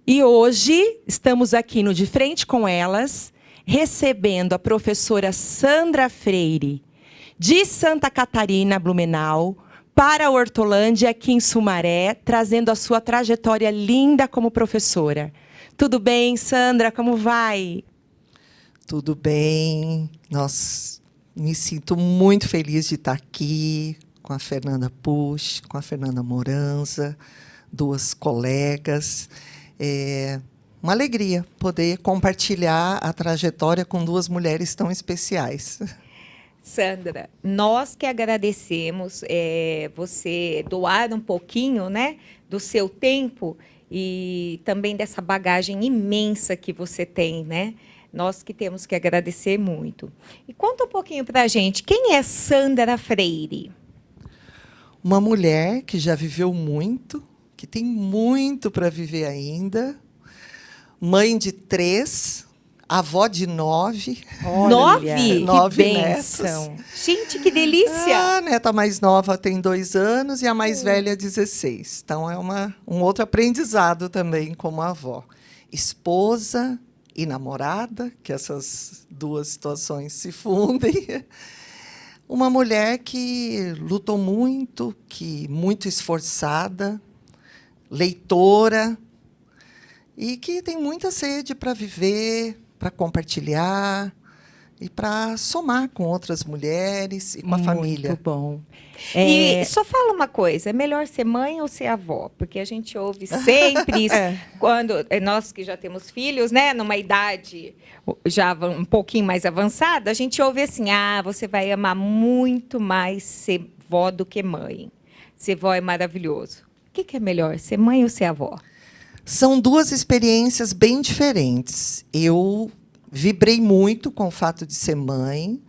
E hoje estamos aqui no De Frente com Elas, recebendo a professora Sandra Freire, de Santa Catarina, Blumenau, para a Hortolândia, aqui em Sumaré, trazendo a sua trajetória linda como professora. Tudo bem, Sandra? Como vai? Tudo bem. Nossa, me sinto muito feliz de estar aqui com a Fernanda Pusch, com a Fernanda Moranza, duas colegas. É uma alegria poder compartilhar a trajetória com duas mulheres tão especiais. Sandra, nós que agradecemos você doar um pouquinho, né, do seu tempo e também dessa bagagem imensa que você tem, né? Nós que temos que agradecer muito. E conta um pouquinho para a gente, quem é Sandra Freire? Uma mulher que já viveu muito, que tem muito para viver ainda, mãe de 3, avó de 9. Olha, 9 que netos. bênção. Gente, que delícia! A neta mais nova tem 2 anos e a mais velha 16. Então, é um outro aprendizado também como avó. Esposa e namorada, que essas duas situações se fundem. Uma mulher que lutou muito, muito esforçada, leitora, e que tem muita sede para viver, para compartilhar e para somar com outras mulheres e com a família. Muito bom. E só fala uma coisa, é melhor ser mãe ou ser avó? Porque a gente ouve sempre isso, quando nós que já temos filhos, né, numa idade já um pouquinho mais avançada, a gente ouve assim, você vai amar muito mais ser vó do que mãe. Ser vó é maravilhoso. O que é melhor, ser mãe ou ser avó? São duas experiências bem diferentes. Eu vibrei muito com o fato de ser mãe,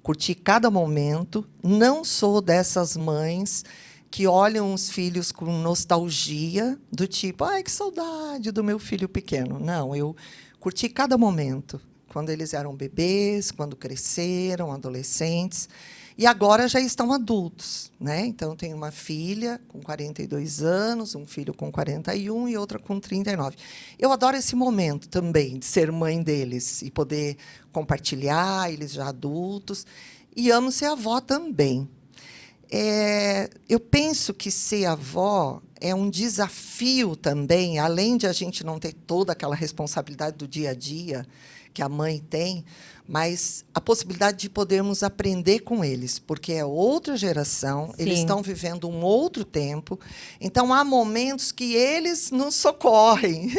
curti cada momento. Não sou dessas mães que olham os filhos com nostalgia, do tipo, ai, que saudade do meu filho pequeno. Não, eu curti cada momento, quando eles eram bebês, quando cresceram, adolescentes. E agora já estão adultos, né? Então, tenho uma filha com 42 anos, um filho com 41 e outra com 39. Eu adoro esse momento também, de ser mãe deles e poder compartilhar, eles já adultos. E amo ser avó também. Eu penso que ser avó é um desafio também, além de a gente não ter toda aquela responsabilidade do dia a dia que a mãe tem, mas a possibilidade de podermos aprender com eles, porque é outra geração, Sim. Eles estão vivendo um outro tempo, então há momentos que eles nos socorrem,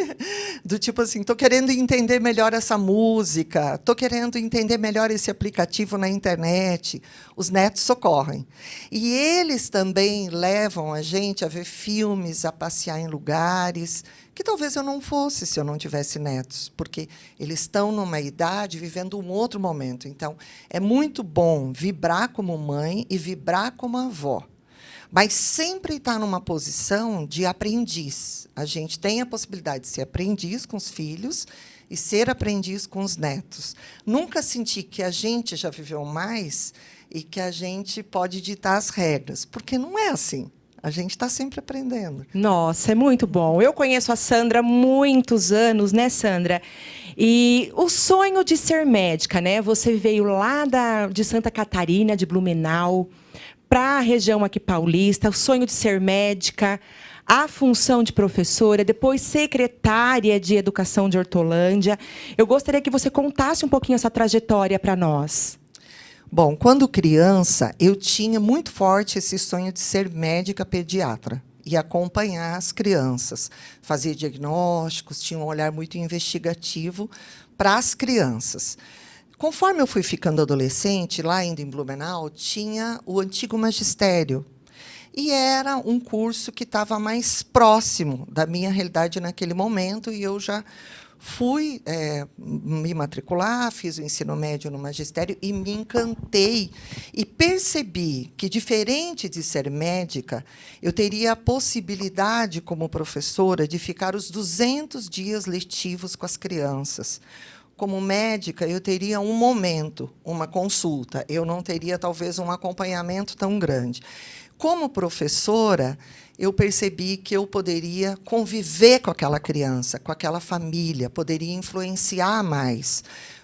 do tipo assim, estou querendo entender melhor essa música, estou querendo entender melhor esse aplicativo na internet, os netos socorrem. E eles também levam a gente a ver filmes, a passear em lugares que talvez eu não fosse se eu não tivesse netos, porque eles estão numa idade vivendo um outro momento. Então, é muito bom vibrar como mãe e vibrar como avó, mas sempre estar numa posição de aprendiz. A gente tem a possibilidade de ser aprendiz com os filhos e ser aprendiz com os netos. Nunca senti que a gente já viveu mais e que a gente pode ditar as regras, porque não é assim. A gente está sempre aprendendo. Nossa, é muito bom. Eu conheço a Sandra há muitos anos, né, Sandra? E o sonho de ser médica, né? Você veio lá de Santa Catarina, de Blumenau, para a região aqui paulista, o sonho de ser médica, a função de professora, depois secretária de Educação de Hortolândia. Eu gostaria que você contasse um pouquinho essa trajetória para nós. Bom, quando criança, eu tinha muito forte esse sonho de ser médica pediatra e acompanhar as crianças, fazer diagnósticos, tinha um olhar muito investigativo para as crianças. Conforme eu fui ficando adolescente, lá ainda em Blumenau, tinha o antigo magistério. E era um curso que estava mais próximo da minha realidade naquele momento, e eu já fui me matricular, fiz o ensino médio no magistério e me encantei e percebi que, diferente de ser médica, eu teria a possibilidade, como professora, de ficar os 200 dias letivos com as crianças, como médica, eu teria um momento, uma consulta. Eu não teria, talvez, um acompanhamento tão grande. Como professora, eu percebi que eu poderia conviver com aquela criança, com aquela família, poderia influenciar mais,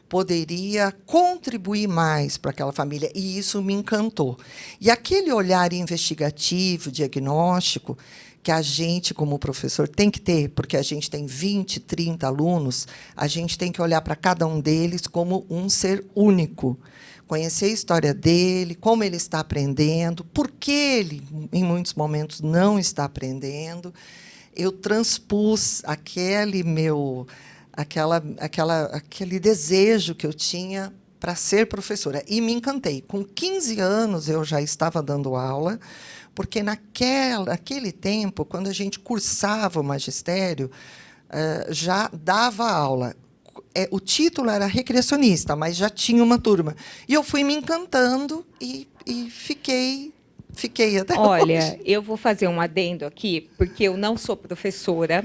poderia contribuir mais para aquela família, e isso me encantou. E aquele olhar investigativo, diagnóstico, que a gente, como professor, tem que ter, porque a gente tem 20, 30 alunos, a gente tem que olhar para cada um deles como um ser único. Conhecer a história dele, como ele está aprendendo, por que ele, em muitos momentos, não está aprendendo. Eu transpus aquele desejo que eu tinha para ser professora. E me encantei. Com 15 anos, eu já estava dando aula, porque, naquele tempo, quando a gente cursava o magistério, já dava aula. O título era recreacionista, mas já tinha uma turma. E eu fui me encantando e fiquei até hoje. Olha, eu vou fazer um adendo aqui, porque eu não sou professora,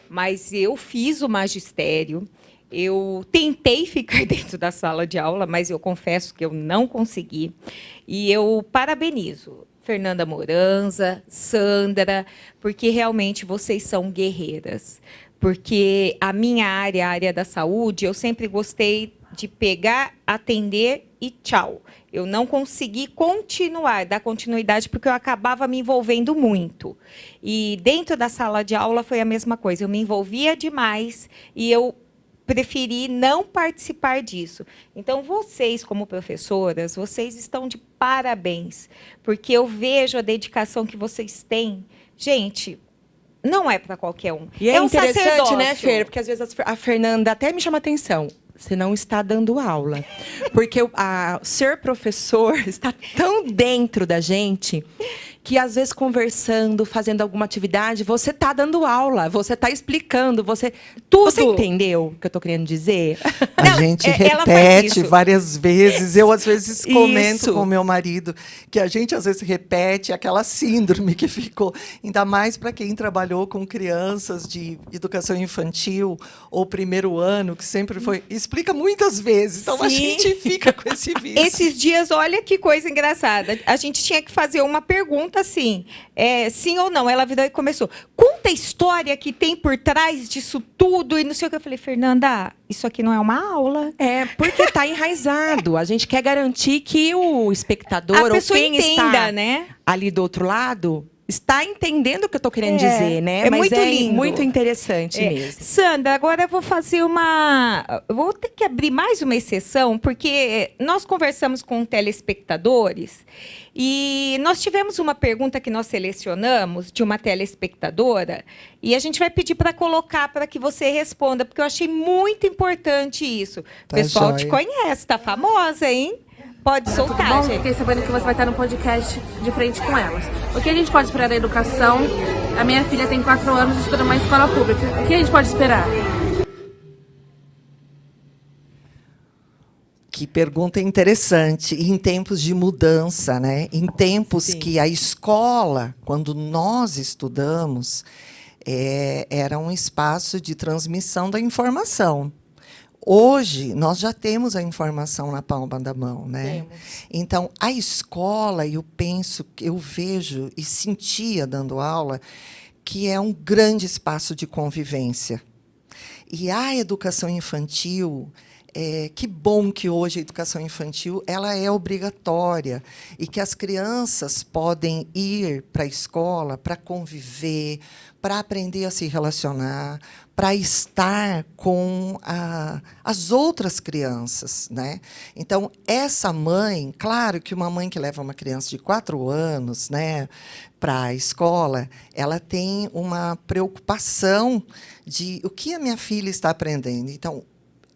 mas eu fiz o magistério. Eu tentei ficar dentro da sala de aula, mas eu confesso que eu não consegui. E eu parabenizo Fernanda Moranza, Sandra, porque realmente vocês são guerreiras. Porque a minha área, a área da saúde, eu sempre gostei de pegar, atender e tchau. Eu não consegui dar continuidade, porque eu acabava me envolvendo muito. E dentro da sala de aula foi a mesma coisa. Eu me envolvia demais e eu preferi não participar disso. Então, vocês, como professoras, vocês estão de parabéns, porque eu vejo a dedicação que vocês têm. Gente, não é para qualquer um. E é um interessante, sacerdócio. né, Fer? Porque às vezes a Fernanda até me chama atenção. Você não está dando aula. Porque ser professor está tão dentro da gente que, às vezes, conversando, fazendo alguma atividade, você está dando aula, você está explicando, Tudo. Você entendeu o que eu estou querendo dizer? A gente repete várias vezes. Eu, às vezes, comento com o meu marido que a gente, às vezes, repete aquela síndrome que ficou. Ainda mais para quem trabalhou com crianças de educação infantil ou primeiro ano, que sempre foi... Explica muitas vezes. Então, a gente fica com esse vício. Esses dias, olha que coisa engraçada. A gente tinha que fazer uma pergunta assim, sim ou não. Ela virou e começou. Conta a história que tem por trás disso tudo. E não sei o que. Eu falei, Fernanda, isso aqui não é uma aula. Porque está enraizado. A gente quer garantir que o espectador ou quem está, né, ali do outro lado está entendendo o que eu estou querendo dizer, né? Mas muito lindo. Muito interessante mesmo. Sandra, agora eu vou fazer vou ter que abrir mais uma exceção, porque nós conversamos com telespectadores e nós tivemos uma pergunta que nós selecionamos de uma telespectadora e a gente vai pedir para colocar para que você responda, porque eu achei muito importante isso. O pessoal te conhece, tá famosa, hein? Pode soltar, bom, gente. fiquei sabendo que você vai estar no podcast de frente com elas. O que a gente pode esperar da educação? A minha filha tem 4 anos e estuda numa escola pública. O que a gente pode esperar? Que pergunta interessante. Em tempos de mudança, né? Em tempos que a escola, quando nós estudamos, era um espaço de transmissão da informação. Hoje, nós já temos a informação na palma da mão, né? Então, a escola, eu vejo e sentia dando aula, que é um grande espaço de convivência. E a educação infantil, que bom que hoje a educação infantil ela é obrigatória e que as crianças podem ir para a escola para conviver, para aprender a se relacionar, para estar com as outras crianças, né? Então, essa mãe, claro que uma mãe que leva uma criança de 4 anos, né, para a escola, ela tem uma preocupação de o que a minha filha está aprendendo. Então,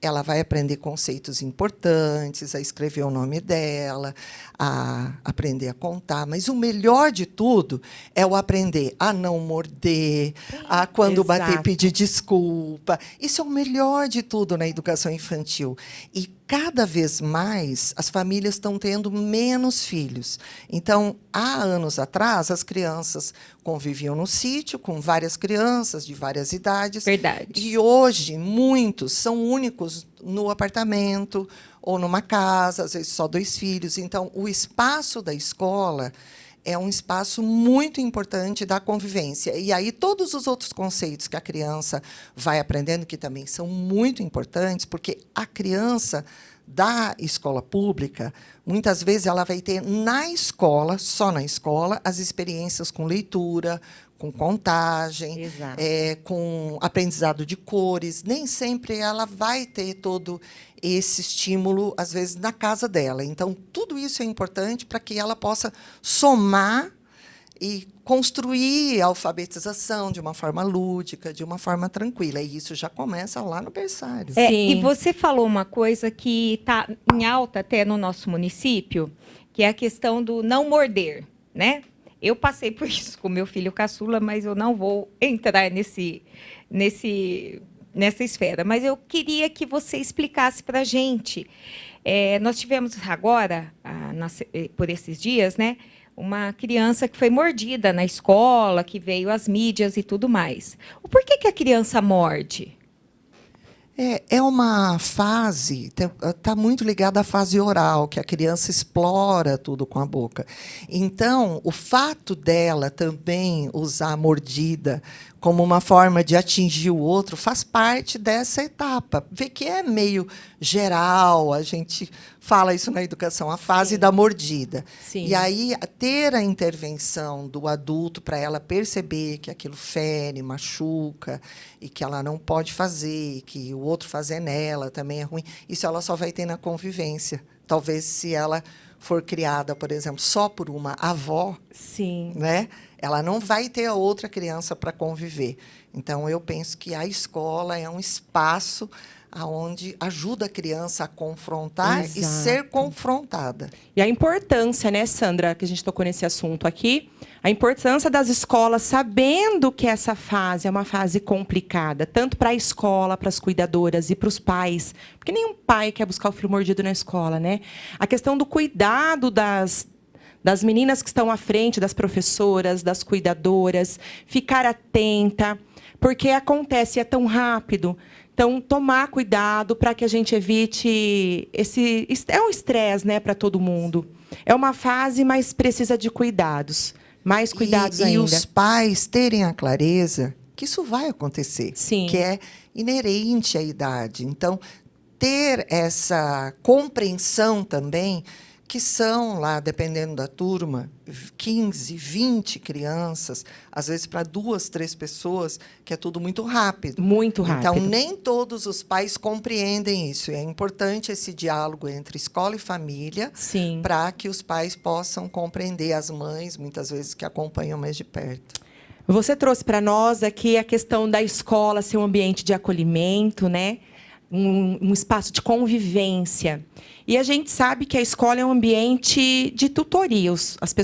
ela vai aprender conceitos importantes, a escrever o nome dela, a aprender a contar. Mas o melhor de tudo é o aprender a não morder, a quando bater pedir desculpa. Isso é o melhor de tudo na educação infantil. E cada vez mais as famílias estão tendo menos filhos. Então, há anos atrás, as crianças conviviam no sítio com várias crianças de várias idades. Verdade. E hoje, muitos são únicos no apartamento ou numa casa, às vezes só 2 filhos. Então, o espaço da escola é um espaço muito importante da convivência. E aí todos os outros conceitos que a criança vai aprendendo, que também são muito importantes, porque a criança da escola pública, muitas vezes ela vai ter na escola, só na escola, as experiências com leitura, com contagem, Exato. com aprendizado de cores. Nem sempre ela vai ter todo esse estímulo, às vezes, na casa dela. Então, tudo isso é importante para que ela possa somar e construir a alfabetização de uma forma lúdica, de uma forma tranquila. E isso já começa lá no berçário. Sim. E você falou uma coisa que está em alta até no nosso município, que é a questão do não morder, né? Eu passei por isso com meu filho caçula, mas eu não vou entrar nessa esfera. Mas eu queria que você explicasse para a gente. Nós tivemos agora, por esses dias, né, uma criança que foi mordida na escola, que veio às mídias e tudo mais. O porquê que a criança morde? É uma fase, está muito ligada à fase oral, que a criança explora tudo com a boca. Então, o fato dela também usar a mordida como uma forma de atingir o outro faz parte dessa etapa. Vê que é meio geral, a gente fala isso na educação, a fase da mordida. Sim. E aí, ter a intervenção do adulto para ela perceber que aquilo fere, machuca, e que ela não pode fazer, que o outro fazer nela também é ruim, isso ela só vai ter na convivência. Talvez, se ela for criada, por exemplo, só por uma avó, Sim. né, ela não vai ter a outra criança para conviver. Então, eu penso que a escola é um espaço onde ajuda a criança a confrontar e Exato. ser confrontada. E a importância, né, Sandra, que a gente tocou nesse assunto aqui, a importância das escolas sabendo que essa fase é uma fase complicada, tanto para a escola, para as cuidadoras e para os pais, porque nenhum pai quer buscar o filho mordido na escola, né? A questão do cuidado das meninas que estão à frente, das professoras, das cuidadoras, ficar atenta, porque acontece, é tão rápido. Então, tomar cuidado para que a gente evite esse... É um estresse, né, para todo mundo. É uma fase, mas precisa de cuidados. Mais cuidados ainda. E os pais terem a clareza que isso vai acontecer. Sim. Que é inerente à idade. Então, ter essa compreensão também, que são lá, dependendo da turma, 15, 20 crianças, às vezes para 2, 3 pessoas, que é tudo muito rápido. Muito rápido. Então, nem todos os pais compreendem isso. É importante esse diálogo entre escola e família, Sim. para que os pais possam compreender, as mães, muitas vezes, que acompanham mais de perto. Você trouxe para nós aqui a questão da escola ser um ambiente de acolhimento, né? Um espaço de convivência. E a gente sabe que a escola é um ambiente de tutoria.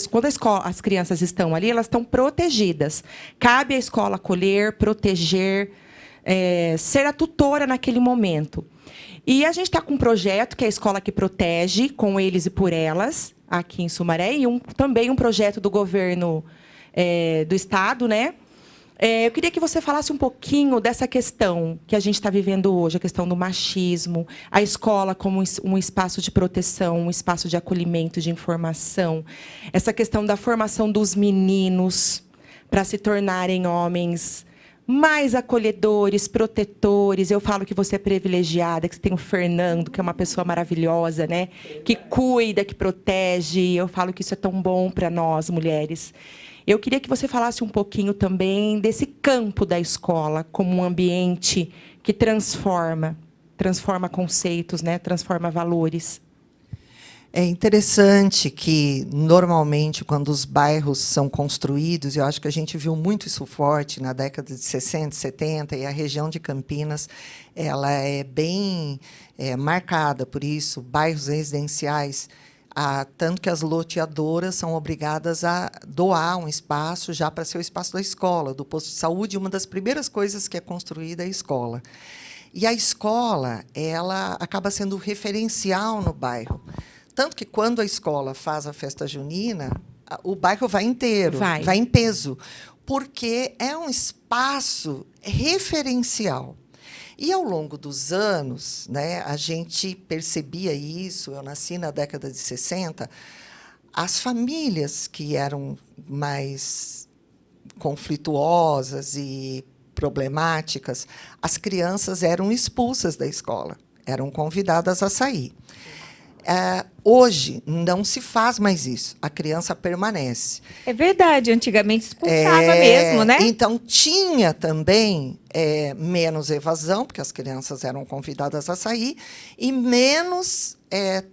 Quando as crianças estão ali, elas estão protegidas. Cabe à escola acolher, proteger, ser a tutora naquele momento. E a gente está com um projeto, que é a Escola que Protege, com eles e por elas, aqui em Sumaré, e também um projeto do governo do Estado, né? Eu queria que você falasse um pouquinho dessa questão que a gente está vivendo hoje, a questão do machismo, a escola como um espaço de proteção, um espaço de acolhimento, de informação, essa questão da formação dos meninos para se tornarem homens mais acolhedores, protetores. Eu falo que você é privilegiada, que você tem o Fernando, que é uma pessoa maravilhosa, né? Que cuida, que protege. Eu falo que isso é tão bom para nós, mulheres. Eu queria que você falasse um pouquinho também desse campo da escola como um ambiente que transforma conceitos, né? Transforma valores. É interessante que, normalmente, quando os bairros são construídos, eu acho que a gente viu muito isso forte na década de 60, 70, e a região de Campinas ela é bem marcada por isso, bairros residenciais, tanto que as loteadoras são obrigadas a doar um espaço já para ser o espaço da escola, do posto de saúde. Uma das primeiras coisas que é construída é a escola. E a escola, ela acaba sendo referencial no bairro. Tanto que, quando a escola faz a festa junina, o bairro vai inteiro, vai em peso, porque é um espaço referencial. E, ao longo dos anos, né, a gente percebia isso, eu nasci na década de 60, as famílias que eram mais conflituosas e problemáticas, as crianças eram expulsas da escola, eram convidadas a sair. Hoje, não se faz mais isso. A criança permanece. É verdade, antigamente expulsava mesmo, né? Então, tinha também menos evasão, porque as crianças eram convidadas a sair, e menos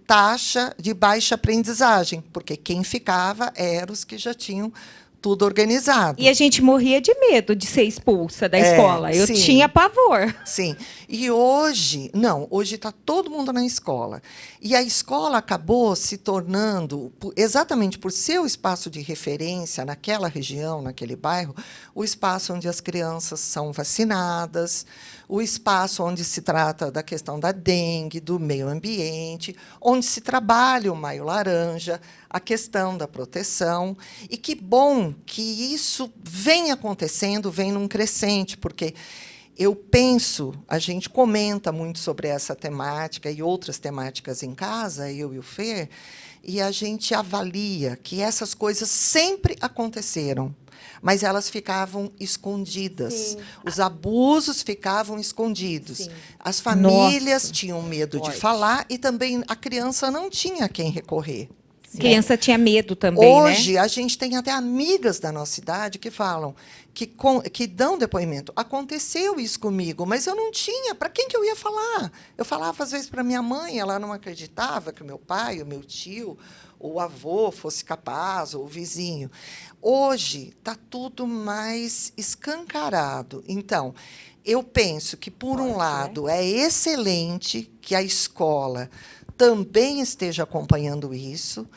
taxa de baixa aprendizagem, porque quem ficava eram os que já tinham tudo organizado. E a gente morria de medo de ser expulsa da escola. Eu tinha pavor. Sim. E hoje, não, hoje está todo mundo na escola. E a escola acabou se tornando, exatamente por ser o espaço de referência naquela região, naquele bairro, o espaço onde as crianças são vacinadas, o espaço onde se trata da questão da dengue, do meio ambiente, onde se trabalha o Maio Laranja, a questão da proteção. E que bom que isso vem acontecendo, vem num crescente, porque eu penso, a gente comenta muito sobre essa temática e outras temáticas em casa, eu e o Fer, e a gente avalia que essas coisas sempre aconteceram, mas elas ficavam escondidas. Sim. Os abusos ficavam escondidos. Sim. As famílias tinham medo de falar e também a criança não tinha a quem recorrer. A criança tinha medo também, Hoje, né? a gente tem até amigas da nossa idade que falam, que dão depoimento. Aconteceu isso comigo, mas eu não tinha. Para quem que eu ia falar? Eu falava, às vezes, para minha mãe, ela não acreditava que o meu pai, o meu tio, o avô fosse capaz, ou o vizinho. Hoje, está tudo mais escancarado. Então, eu penso que, por um lado, é excelente que a escola também esteja acompanhando isso.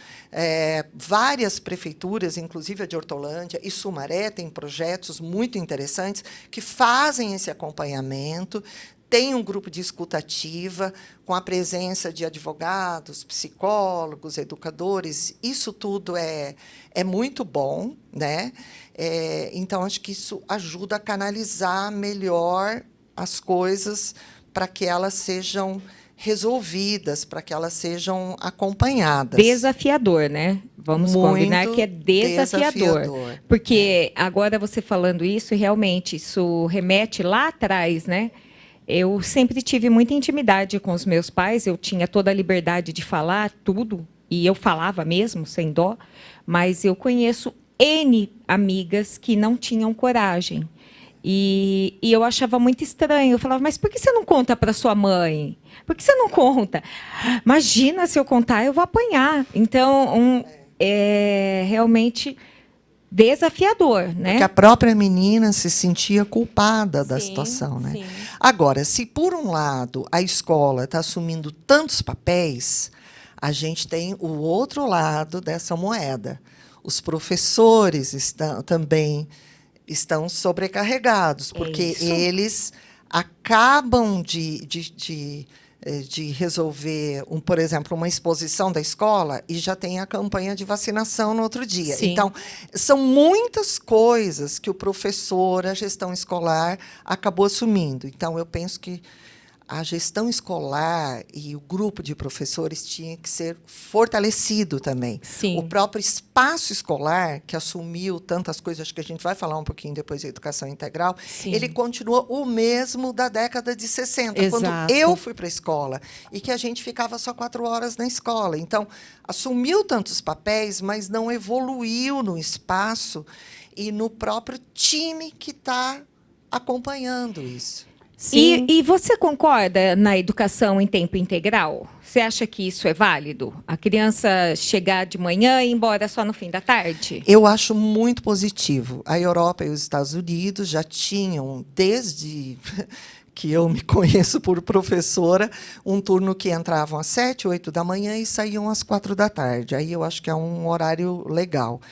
Várias prefeituras, inclusive a de Hortolândia e Sumaré, têm projetos muito interessantes que fazem esse acompanhamento. Tem um grupo de escutativa, com a presença de advogados, psicólogos, educadores. Isso tudo é muito bom, né? Então, acho que isso ajuda a canalizar melhor as coisas para que elas sejam resolvidas, para que elas sejam acompanhadas. Desafiador, né? Vamos combinar que é desafiador. Porque agora você falando isso, realmente, isso remete lá atrás, né? Eu sempre tive muita intimidade com os meus pais, eu tinha toda a liberdade de falar tudo, e eu falava mesmo, sem dó, mas eu conheço N amigas que não tinham coragem. E eu achava muito estranho. Eu falava, mas por que você não conta para sua mãe? Por que você não conta? Imagina, se eu contar, eu vou apanhar. Então, é realmente desafiador, né? Porque a própria menina se sentia culpada da situação, né? Sim. Agora, se por um lado a escola está assumindo tantos papéis, a gente tem o outro lado dessa moeda. Os professores também estão sobrecarregados, porque eles acabam de resolver, por exemplo, uma exposição da escola e já tem a campanha de vacinação no outro dia. Sim. Então, são muitas coisas que o professor, a gestão escolar, acabou assumindo. Então, eu penso que a gestão escolar e o grupo de professores tinha que ser fortalecido também. Sim. O próprio espaço escolar, que assumiu tantas coisas, acho que a gente vai falar um pouquinho depois da educação integral, sim, ele continua o mesmo da década de 60, exato, quando eu fui para a escola, e que a gente ficava só 4 horas na escola. Então, assumiu tantos papéis, mas não evoluiu no espaço e no próprio time que está acompanhando isso. E você concorda na educação em tempo integral? Você acha que isso é válido? A criança chegar de manhã e ir embora só no fim da tarde? Eu acho muito positivo. A Europa e os Estados Unidos já tinham, desde que eu me conheço por professora, um turno que entravam às 7, 8 da manhã e saíam às 4 da tarde. Aí eu acho que é um horário legal.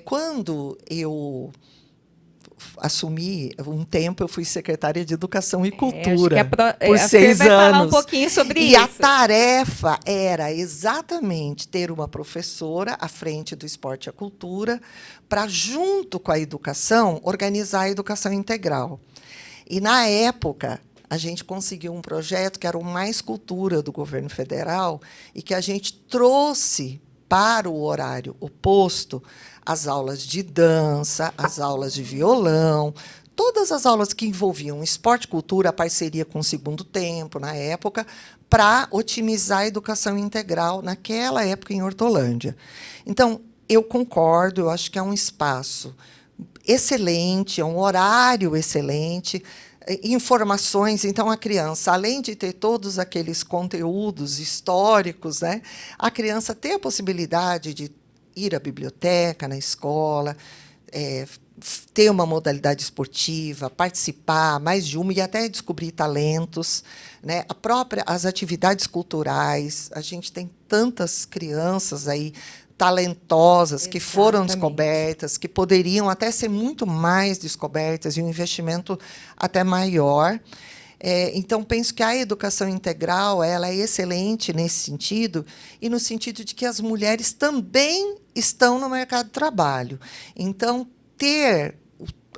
Quando eu assumi, um tempo eu fui secretária de Educação e Acho Cultura que por a Fer 6 vai falar um anos. pouquinho sobre E isso. a tarefa era exatamente ter uma professora à frente do esporte e a cultura para, junto com a educação, organizar a educação integral. E, na época, a gente conseguiu um projeto que era o Mais Cultura do governo federal e que a gente trouxe para o horário oposto as aulas de dança, as aulas de violão, todas as aulas que envolviam esporte e cultura, a parceria com o Segundo Tempo, na época, para otimizar a educação integral naquela época em Hortolândia. Então, eu concordo, eu acho que é um espaço excelente, é um horário excelente, informações. Então, a criança, além de ter todos aqueles conteúdos históricos, né, a criança tem a possibilidade de ir à biblioteca, na escola, ter uma modalidade esportiva, participar mais de uma e até descobrir talentos, né? As atividades culturais, a gente tem tantas crianças aí talentosas que foram descobertas, que poderiam até ser muito mais descobertas e um investimento até maior. Então, penso que a educação integral ela é excelente nesse sentido, e no sentido de que as mulheres também estão no mercado de trabalho. Então, ter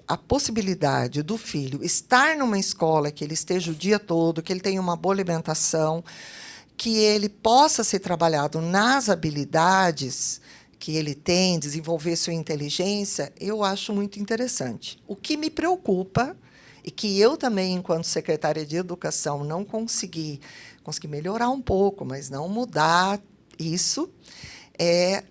a possibilidade do filho estar numa escola que ele esteja o dia todo, que ele tenha uma boa alimentação, que ele possa ser trabalhado nas habilidades que ele tem, desenvolver sua inteligência, eu acho muito interessante. O que me preocupa, e que eu também, enquanto secretária de Educação, não consegui melhorar um pouco, mas não mudar isso, é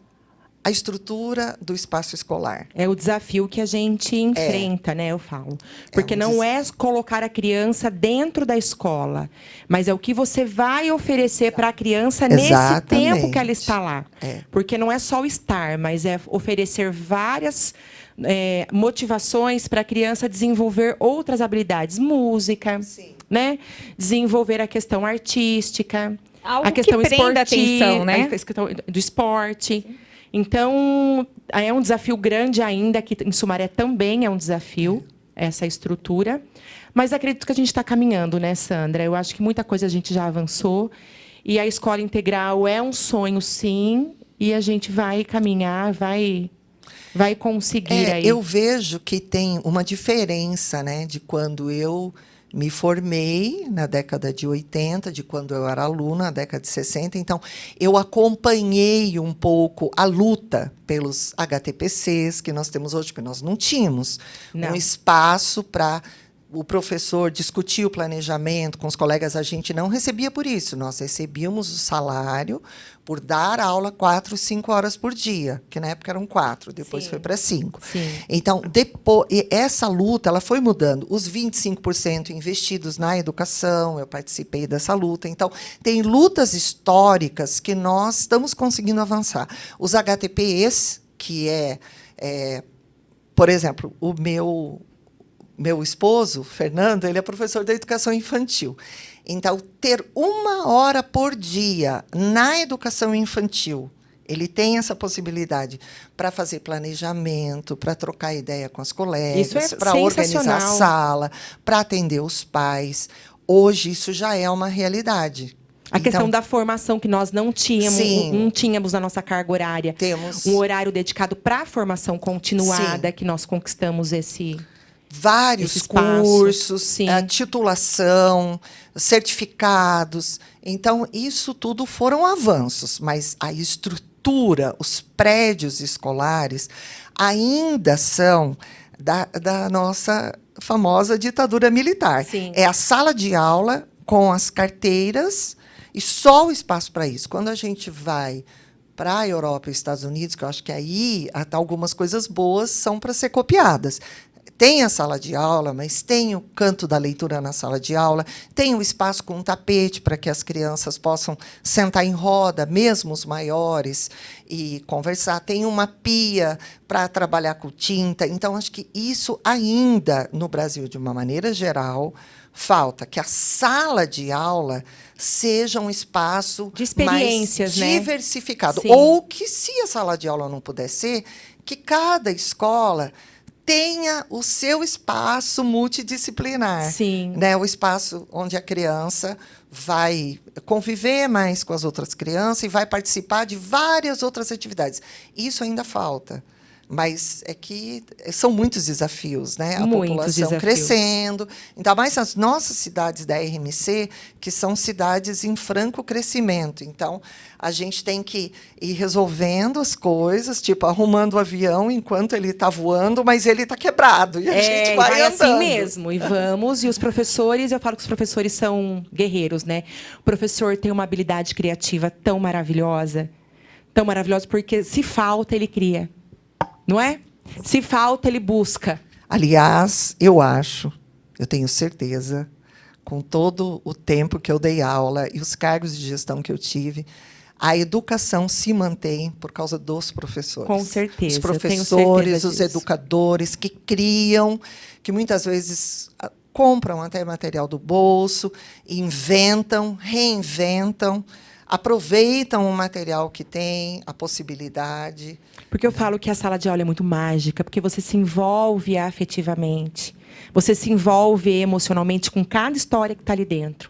a estrutura do espaço escolar. É o desafio que a gente enfrenta, né? Eu falo. Porque não é colocar a criança dentro da escola, mas é o que você vai oferecer para a criança nesse tempo que ela está lá. Porque não é só o estar, mas é oferecer várias motivações para a criança desenvolver outras habilidades, música, né? Desenvolver a questão artística, algo a questão que prenda esportiva, atenção, né? a questão do esporte. Sim. Então, é um desafio grande ainda, que em Sumaré também é um desafio, essa estrutura. Mas acredito que a gente está caminhando, né, Sandra? Eu acho que muita coisa a gente já avançou. E a escola integral é um sonho, sim, e a gente vai caminhar, vai conseguir aí. Eu vejo que tem uma diferença, né, de quando eu me formei na década de 80, de quando eu era aluna, na década de 60. Então, eu acompanhei um pouco a luta pelos HTPCs que nós temos hoje, porque nós não tínhamos um espaço para o professor discutir o planejamento com os colegas. A gente não recebia por isso, nós recebíamos o salário por dar aula 4, 5 horas por dia, que na época eram 4, depois foi para 5. Então, depois, essa luta ela foi mudando. Os 25% investidos na educação, eu participei dessa luta. Então, tem lutas históricas que nós estamos conseguindo avançar. Os HTPs, que por exemplo, o meu esposo, Fernando, ele é professor de educação infantil. Então, ter 1 hora por dia na educação infantil, ele tem essa possibilidade para fazer planejamento, para trocar ideia com as colegas, para organizar a sala, para atender os pais. Hoje, isso já é uma realidade. A questão da formação, que nós não tínhamos na nossa carga horária. Temos um horário dedicado para a formação continuada, que nós conquistamos vários cursos, a titulação, certificados. Então, isso tudo foram avanços, mas a estrutura, os prédios escolares, ainda são da nossa famosa ditadura militar. É a sala de aula com as carteiras e só o espaço para isso. Quando a gente vai para a Europa e Estados Unidos, que eu acho que aí algumas coisas boas são para ser copiadas. Tem a sala de aula, mas tem o canto da leitura na sala de aula, tem o espaço com um tapete para que as crianças possam sentar em roda, mesmo os maiores, e conversar. Tem uma pia para trabalhar com tinta. Então, acho que isso ainda, no Brasil, de uma maneira geral, falta. Que a sala de aula seja um espaço de experiências, mais diversificado. Ou que, se a sala de aula não puder ser, que cada escola tenha o seu espaço multidisciplinar. Sim. Né? O espaço onde a criança vai conviver mais com as outras crianças e vai participar de várias outras atividades. Isso ainda falta. Mas é que são muitos desafios, né? A Muitos população desafios. crescendo, ainda mais nas nossas cidades da RMC, que são cidades em franco crescimento. Então, a gente tem que ir resolvendo as coisas, tipo, arrumando o avião enquanto ele está voando, mas ele está quebrado. E a gente vai andando. assim mesmo. E vamos. E os professores, eu falo que os professores são guerreiros, né? O professor tem uma habilidade criativa tão maravilhosa, porque se falta, ele cria. Não é? Se falta, ele busca. Aliás, eu tenho certeza, com todo o tempo que eu dei aula e os cargos de gestão que eu tive, a educação se mantém por causa dos professores. Com certeza. Os eu tenho professores, certeza os disso. educadores que criam, que muitas vezes compram até material do bolso, inventam, reinventam, aproveitam o material que tem, a possibilidade. Porque eu falo que a sala de aula é muito mágica, porque você se envolve afetivamente, você se envolve emocionalmente com cada história que está ali dentro.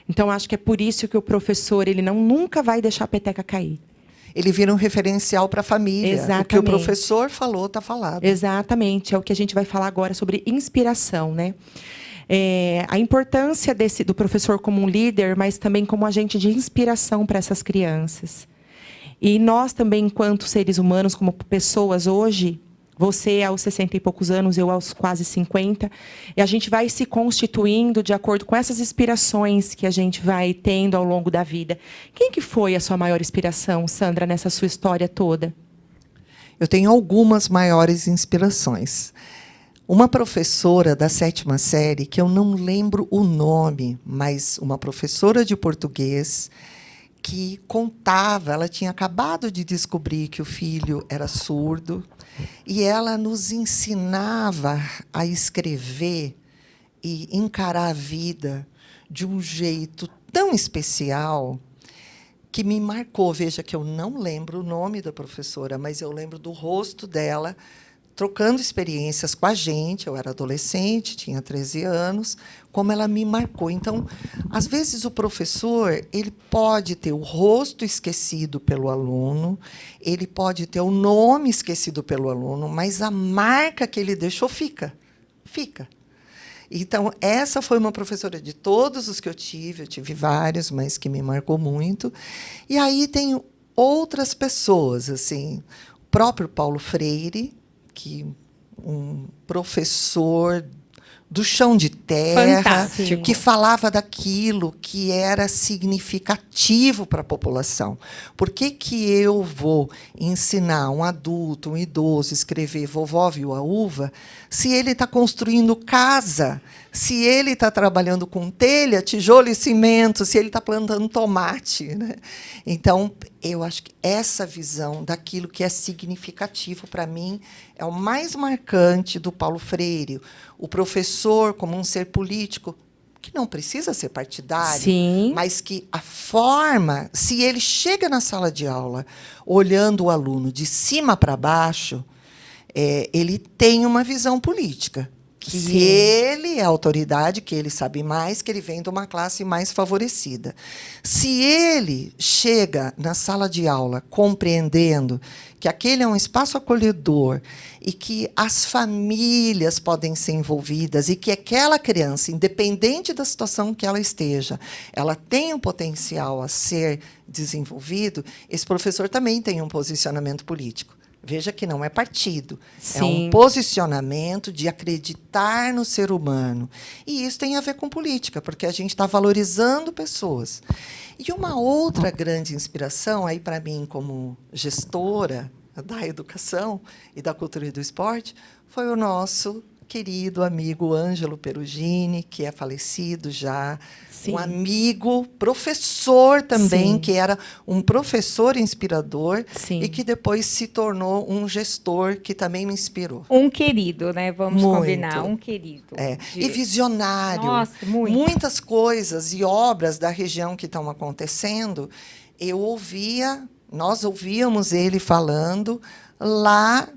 Então, acho que é por isso que o professor ele nunca vai deixar a peteca cair. Ele vira um referencial para a família. Exatamente. O que o professor falou, está falado. Exatamente. É o que a gente vai falar agora sobre inspiração, né? A importância do professor como um líder, mas também como agente de inspiração para essas crianças. E nós também, enquanto seres humanos, como pessoas hoje, você aos 60 e poucos anos, eu aos quase 50, e a gente vai se constituindo de acordo com essas inspirações que a gente vai tendo ao longo da vida. Quem que foi a sua maior inspiração, Sandra, nessa sua história toda? Eu tenho algumas maiores inspirações. Uma professora da 7ª série, que eu não lembro o nome, mas uma professora de português que contava, ela tinha acabado de descobrir que o filho era surdo, e ela nos ensinava a escrever e encarar a vida de um jeito tão especial que me marcou. Veja que eu não lembro o nome da professora, mas eu lembro do rosto dela, trocando experiências com a gente. Eu era adolescente, tinha 13 anos, como ela me marcou. Então, às vezes, o professor ele pode ter o rosto esquecido pelo aluno, ele pode ter o nome esquecido pelo aluno, mas a marca que ele deixou fica. Então, essa foi uma professora de todos os que eu tive vários, mas que me marcou muito. E aí tem outras pessoas, assim, o próprio Paulo Freire, que um professor do chão de terra, Fantástico. que falava daquilo que era significativo para a população. Por que eu vou ensinar um adulto, um idoso, a escrever Vovó Viu a Uva, se ele está construindo casa, se ele está trabalhando com telha, tijolo e cimento, se ele está plantando tomate, né? Então, eu acho que essa visão daquilo que é significativo para mim é o mais marcante do Paulo Freire. O professor, como um ser político, que não precisa ser partidário, Sim. mas que a forma, se ele chega na sala de aula olhando o aluno de cima para baixo, ele tem uma visão política. Que Sim. ele é autoridade, que ele sabe mais, que ele vem de uma classe mais favorecida. Se ele chega na sala de aula compreendendo que aquele é um espaço acolhedor e que as famílias podem ser envolvidas e que aquela criança, independente da situação que ela esteja, ela tem um potencial a ser desenvolvido, esse professor também tem um posicionamento político. Veja que não é partido, é Sim. um posicionamento de acreditar no ser humano. E isso tem a ver com política, porque a gente está valorizando pessoas. E uma outra grande inspiração, aí para mim, como gestora da educação e da cultura e do esporte, foi o nosso querido amigo Ângelo Perugini, que é falecido já, Sim. um amigo, professor também, Sim. que era um professor inspirador, Sim. e que depois se tornou um gestor que também me inspirou. Um querido, né? Vamos Muito. combinar, um querido. E visionário. Nossa, muito. Muitas coisas e obras da região que estão acontecendo, nós ouvíamos ele falando lá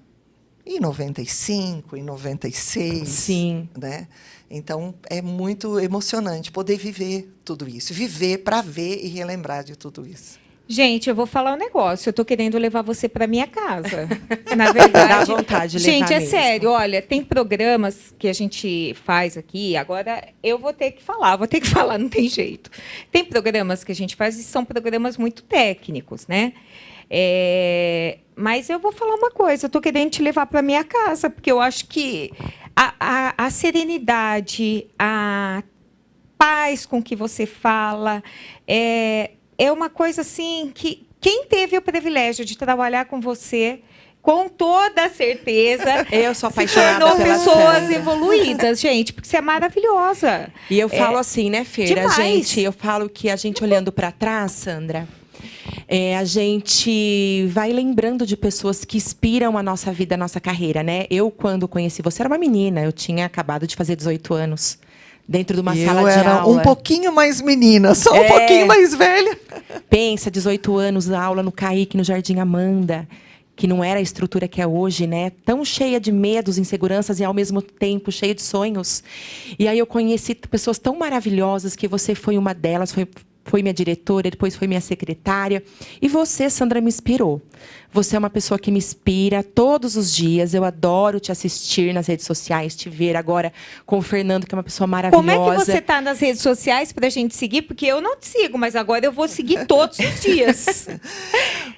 em 95, em 96. Sim. Né? Então, é muito emocionante poder viver tudo isso. Viver para ver e relembrar de tudo isso. Gente, eu vou falar um negócio. Eu tô querendo levar você para minha casa. Na verdade. Dá vontade de levar Gente, é mesmo. sério. Olha, tem programas que a gente faz aqui. Agora eu vou ter que falar, não tem jeito. Tem programas que a gente faz e são programas muito técnicos, né? Mas eu vou falar uma coisa. Eu tô querendo te levar para minha casa, porque eu acho que a serenidade, a paz com que você fala, é uma coisa assim que quem teve o privilégio de trabalhar com você, com toda certeza, Eu sou se apaixonada tornou pela pessoas Sandra. evoluídas, gente, porque você é maravilhosa. E eu falo assim, né, Feira? demais. Eu falo que a gente olhando para trás, Sandra, a gente vai lembrando de pessoas que inspiram a nossa vida, a nossa carreira, né? Eu, quando conheci você, era uma menina. Eu tinha acabado de fazer 18 anos. Dentro de uma sala de Eu era aula. um pouquinho mais menina, só um pouquinho mais velha. Pensa, 18 anos, aula no CAIC, no Jardim Amanda, que não era a estrutura que é hoje, né? Tão cheia de medos, inseguranças e, ao mesmo tempo, cheia de sonhos. E aí eu conheci pessoas tão maravilhosas, que você foi uma delas, foi minha diretora, depois foi minha secretária. E você, Sandra, me inspirou. Você é uma pessoa que me inspira todos os dias. Eu adoro te assistir nas redes sociais, te ver agora com o Fernando, que é uma pessoa maravilhosa. Como é que você está nas redes sociais para a gente seguir? Porque eu não te sigo, mas agora eu vou seguir todos os dias.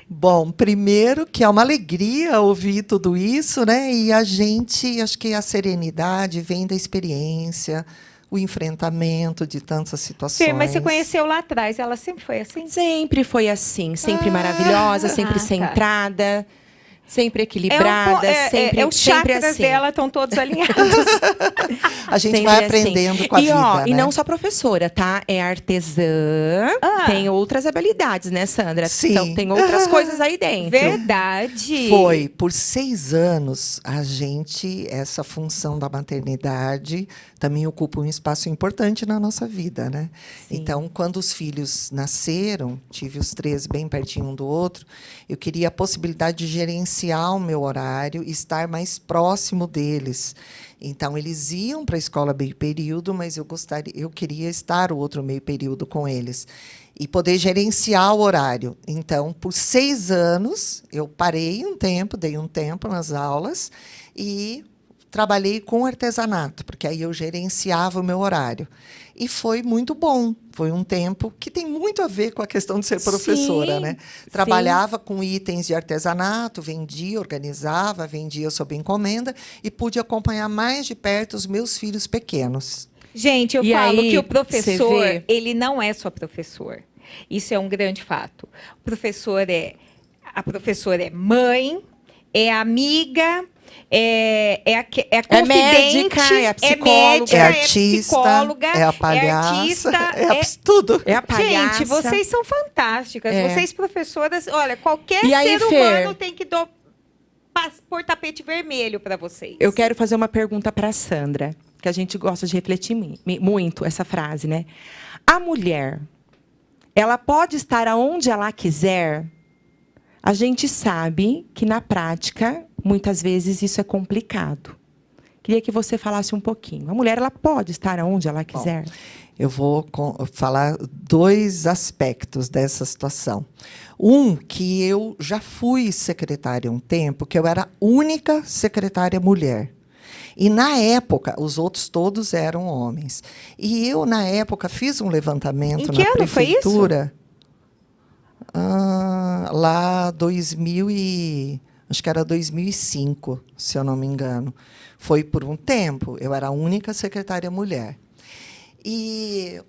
Bom, primeiro que é uma alegria ouvir tudo isso, né? E a gente, acho que a serenidade vem da experiência, o enfrentamento de tantas situações. Fê, mas você conheceu lá atrás, ela sempre foi assim? Sempre foi assim, sempre maravilhosa, sempre tá. centrada, sempre equilibrada, sempre, os sempre chakras assim. dela estão todos alinhados. A gente Sempre vai assim. aprendendo com a vida, ó, né? E não só professora, tá? É artesã, Ah. tem outras habilidades, né, Sandra? Sim. Então, tem outras coisas aí dentro. Verdade. Foi, por 6 anos, essa função da maternidade também ocupa um espaço importante na nossa vida, né? Sim. Então, quando os filhos nasceram, tive os 3 bem pertinho um do outro, eu queria a possibilidade de gerenciar o meu horário e estar mais próximo deles. Então, eles iam para a escola meio período, mas eu queria estar o outro meio período com eles e poder gerenciar o horário. Então, por 6 anos, eu parei um tempo, dei um tempo nas aulas e trabalhei com artesanato, porque aí eu gerenciava o meu horário. E foi muito bom. Foi um tempo que tem muito a ver com a questão de ser professora, Sim, né? Trabalhava com itens de artesanato, vendia, organizava, vendia sob encomenda e pude acompanhar mais de perto os meus filhos pequenos. Gente, eu E falo aí, que o você professor, vê? ele não é só professor. Isso é um grande fato. A professora é mãe, é amiga, é confidente, médica, é psicóloga, médica, é artista, psicóloga, é a palhaça, artista, tudo. É a palhaça. Gente, vocês são fantásticas. É. Vocês, professoras, olha, qualquer E aí, ser Fer? humano tem que pôr tapete vermelho para vocês. Eu quero fazer uma pergunta para a Sandra, que a gente gosta de refletir muito essa frase, né? A mulher, ela pode estar aonde ela quiser? A gente sabe que, na prática, muitas vezes isso é complicado. Queria que você falasse um pouquinho. A mulher, ela pode estar aonde ela quiser? Bom, eu vou falar 2 aspectos dessa situação. Um, que eu já fui secretária um tempo, que eu era a única secretária mulher. E, na época, os outros todos eram homens. E eu, na época, fiz um levantamento Em que na ano foi isso? prefeitura. Lá, acho que era 2005, se eu não me engano. Foi por um tempo, eu era a única secretária mulher. E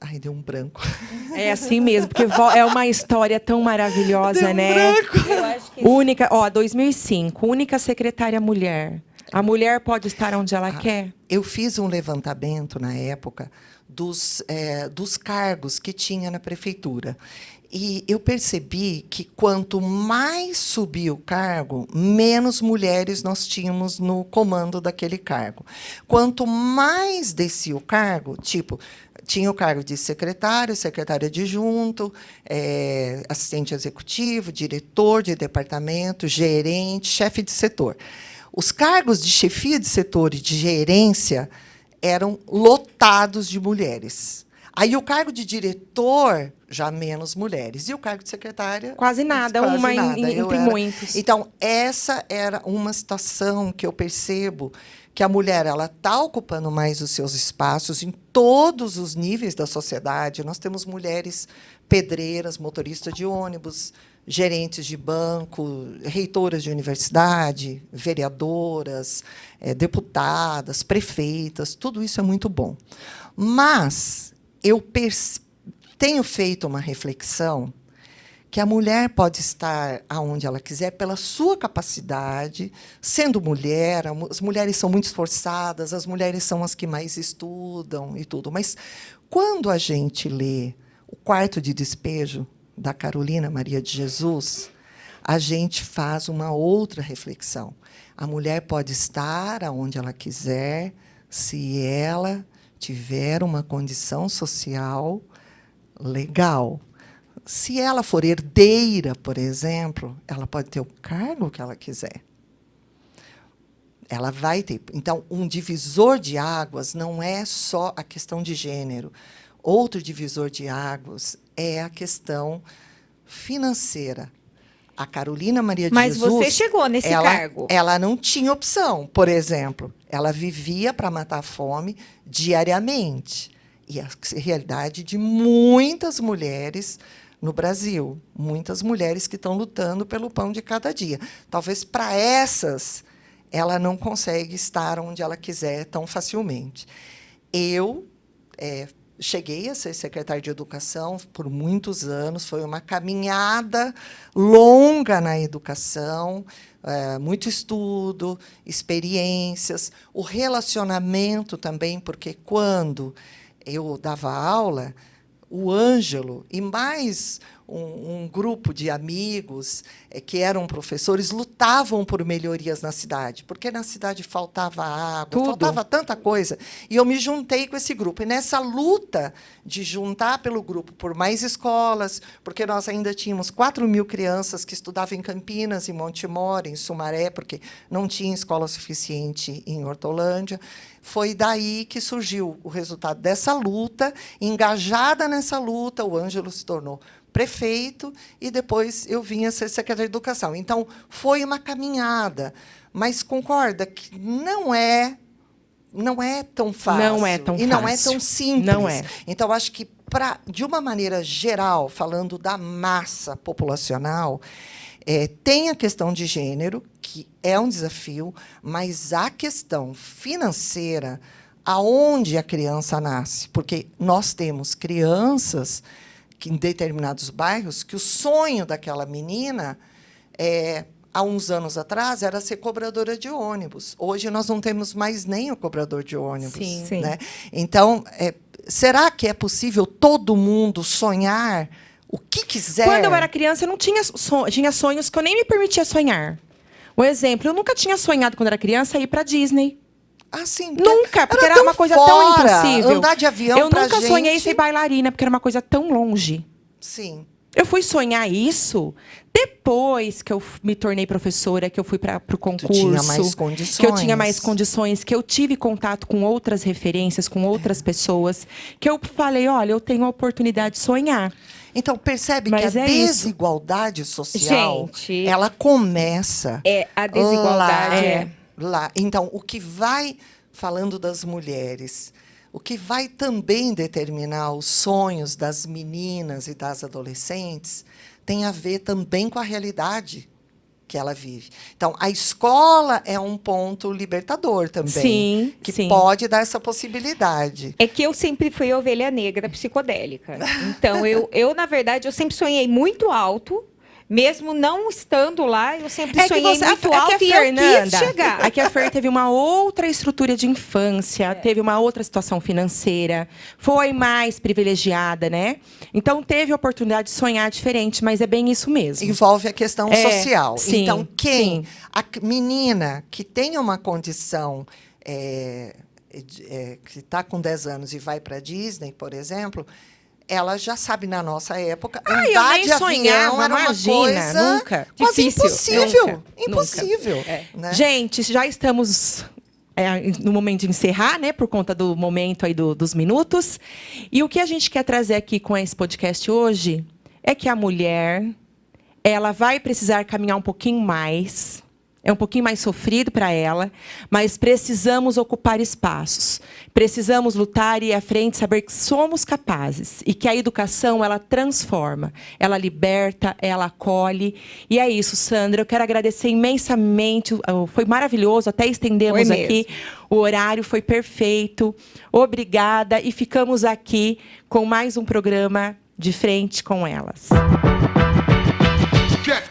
Ai, deu um branco. É assim mesmo, porque é uma história tão maravilhosa, Deu um né? branco. Eu acho que Única, 2005, única secretária mulher. A mulher pode estar onde ela quer? Eu fiz um levantamento, na época, dos cargos que tinha na prefeitura. E eu percebi que, quanto mais subia o cargo, menos mulheres nós tínhamos no comando daquele cargo. Quanto mais descia o cargo, tipo, tinha o cargo de secretário, secretário adjunto, assistente executivo, diretor de departamento, gerente, chefe de setor. Os cargos de chefia de setor e de gerência eram lotados de mulheres. Aí o cargo de diretor, já menos mulheres. E o cargo de secretária... Quase nada, quase uma nada. entre muitos. Então, essa era uma situação que eu percebo que a mulher ela está ocupando mais os seus espaços em todos os níveis da sociedade. Nós temos mulheres pedreiras, motoristas de ônibus, gerentes de banco, reitoras de universidade, vereadoras, deputadas, prefeitas, tudo isso é muito bom. Mas eu tenho feito uma reflexão que a mulher pode estar aonde ela quiser pela sua capacidade, sendo mulher, as mulheres são muito esforçadas, as mulheres são as que mais estudam e tudo. Mas quando a gente lê O Quarto de Despejo, da Carolina Maria de Jesus, a gente faz uma outra reflexão. A mulher pode estar aonde ela quiser, se ela tiver uma condição social legal. Se ela for herdeira, por exemplo, ela pode ter o cargo que ela quiser. Ela vai ter. Então, um divisor de águas não é só a questão de gênero. Outro divisor de águas é a questão financeira. A Carolina Maria de Jesus... Mas você chegou nesse cargo. Ela não tinha opção, por exemplo. Ela vivia para matar a fome diariamente. E a realidade de muitas mulheres no Brasil. Muitas mulheres que estão lutando pelo pão de cada dia. Talvez para essas, ela não consegue estar onde ela quiser tão facilmente. Eu cheguei a ser secretária de Educação por muitos anos, foi uma caminhada longa na educação, muito estudo, experiências, o relacionamento também, porque quando eu dava aula, o Ângelo e mais um grupo de amigos que eram professores lutavam por melhorias na cidade, porque na cidade faltava água, faltava tanta coisa. E eu me juntei com esse grupo. E nessa luta de juntar pelo grupo por mais escolas, porque nós ainda tínhamos 4.000 crianças que estudavam em Campinas, em Montemor, em Sumaré, porque não tinha escola suficiente em Hortolândia. Foi daí que surgiu o resultado dessa luta. Engajada nessa luta, o Ângelo se tornou prefeito e depois eu vim a ser secretária de Educação. Então, foi uma caminhada, mas concorda que não é tão fácil. Não é tão fácil. E não é tão simples. Não é. Então, acho que, de uma maneira geral, falando da massa populacional, tem a questão de gênero, que é um desafio, mas a questão financeira, aonde a criança nasce, porque nós temos crianças que, em determinados bairros, que o sonho daquela menina, há uns anos atrás, era ser cobradora de ônibus. Hoje, nós não temos mais nem o cobrador de ônibus. Sim. Né? Então, será que é possível todo mundo sonhar o que quiser? Quando eu era criança, eu não tinha sonhos que eu nem me permitia sonhar. Um exemplo, eu nunca tinha sonhado, quando era criança, ir para Disney. Ah, sim. Nunca, porque era uma coisa tão impossível. Andar de avião eu nunca gente... sonhei ser bailarina, porque era uma coisa tão longe. Sim. Eu fui sonhar isso depois que eu me tornei professora, que eu fui para o concurso. Tu tinha mais condições. Que eu tinha mais condições, que eu tive contato com outras referências, com outras pessoas, que eu falei, olha, eu tenho a oportunidade de sonhar. Então, percebe que a desigualdade social, gente, ela começa... a desigualdade lá. Então, o que vai, falando das mulheres, o que vai também determinar os sonhos das meninas e das adolescentes tem a ver também com a realidade que ela vive. Então, a escola é um ponto libertador também, que pode dar essa possibilidade. É que eu sempre fui a ovelha negra psicodélica. Então, eu na verdade, eu sempre sonhei muito alto. Mesmo não estando lá, eu sempre sonhei muito alto e eu quis chegar. Aqui a Fer teve uma outra estrutura de infância, teve uma outra situação financeira, foi mais privilegiada, né? Então, teve a oportunidade de sonhar diferente, mas é bem isso mesmo. Envolve a questão social. Sim, então, a menina que tem uma condição que está com 10 anos e vai para a Disney, por exemplo, ela já sabe, na nossa época, andar eu nem de avião sonhava, era uma imagina, coisa nunca. quase Difícil. impossível. Nunca, Impossível. nunca. Né? Gente, já estamos no momento de encerrar, né? Por conta do momento aí dos minutos. E o que a gente quer trazer aqui com esse podcast hoje é que a mulher, ela vai precisar caminhar um pouquinho mais. É um pouquinho mais sofrido para ela, mas precisamos ocupar espaços. Precisamos lutar e ir à frente, saber que somos capazes. E que a educação, ela transforma, ela liberta, ela acolhe. E é isso, Sandra. Eu quero agradecer imensamente. Foi maravilhoso, até estendemos aqui. O horário foi perfeito. Obrigada. E ficamos aqui com mais um programa De Frente com Elas. Check.